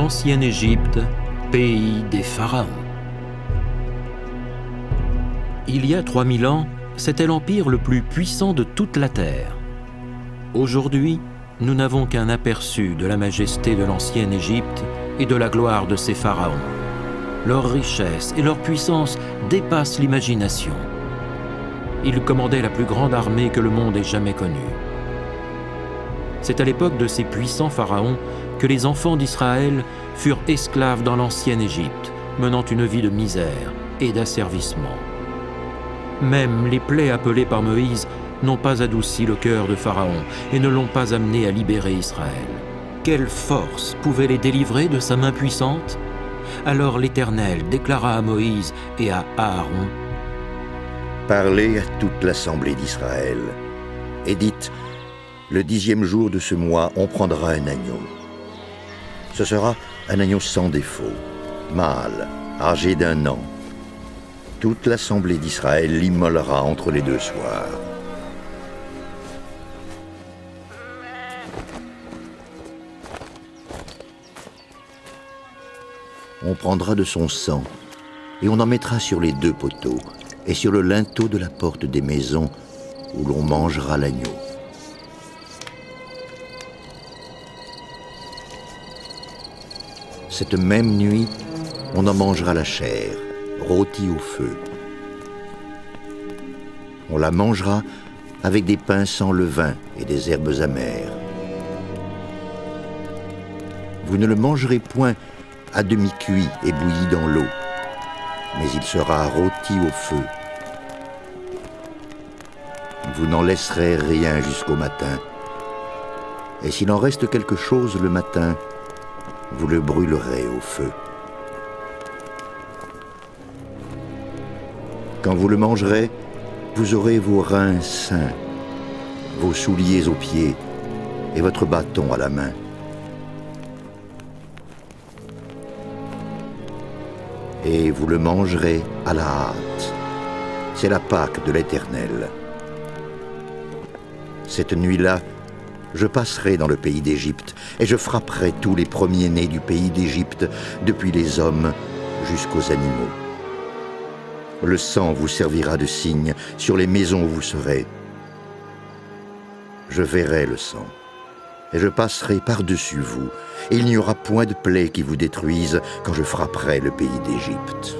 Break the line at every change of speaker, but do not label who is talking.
L'ancienne Égypte, pays des pharaons. Il y a 3000 ans, c'était l'empire le plus puissant de toute la terre. Aujourd'hui, nous n'avons qu'un aperçu de la majesté de l'ancienne Égypte et de la gloire de ses pharaons. Leur richesse et leur puissance dépassent l'imagination. Ils commandaient la plus grande armée que le monde ait jamais connue. C'est à l'époque de ces puissants pharaons que les enfants d'Israël furent esclaves dans l'ancienne Égypte, menant une vie de misère et d'asservissement. Même les plaies appelées par Moïse n'ont pas adouci le cœur de Pharaon et ne l'ont pas amené à libérer Israël. Quelle force pouvait les délivrer de sa main puissante? Alors l'Éternel déclara à Moïse et à Aaron:
Parlez à toute l'assemblée d'Israël et dites: le 10e jour de ce mois, on prendra un agneau. Ce sera un agneau sans défaut, mâle, âgé d'1 an. Toute l'assemblée d'Israël l'immolera entre les 2 soirs. On prendra de son sang et on en mettra sur les 2 poteaux et sur le linteau de la porte des maisons où l'on mangera l'agneau. Cette même nuit, on en mangera la chair, rôtie au feu. On la mangera avec des pains sans levain et des herbes amères. Vous ne le mangerez point à demi cuit et bouilli dans l'eau, mais il sera rôti au feu. Vous n'en laisserez rien jusqu'au matin, et s'il en reste quelque chose le matin, vous le brûlerez au feu. Quand vous le mangerez, vous aurez vos reins sains, vos souliers aux pieds et votre bâton à la main. Et vous le mangerez à la hâte. C'est la Pâque de l'Éternel. Cette nuit-là, je passerai dans le pays d'Égypte et je frapperai tous les premiers-nés du pays d'Égypte, depuis les hommes jusqu'aux animaux. Le sang vous servira de signe sur les maisons où vous serez. Je verrai le sang, et je passerai par-dessus vous, et il n'y aura point de plaie qui vous détruise quand je frapperai le pays d'Égypte.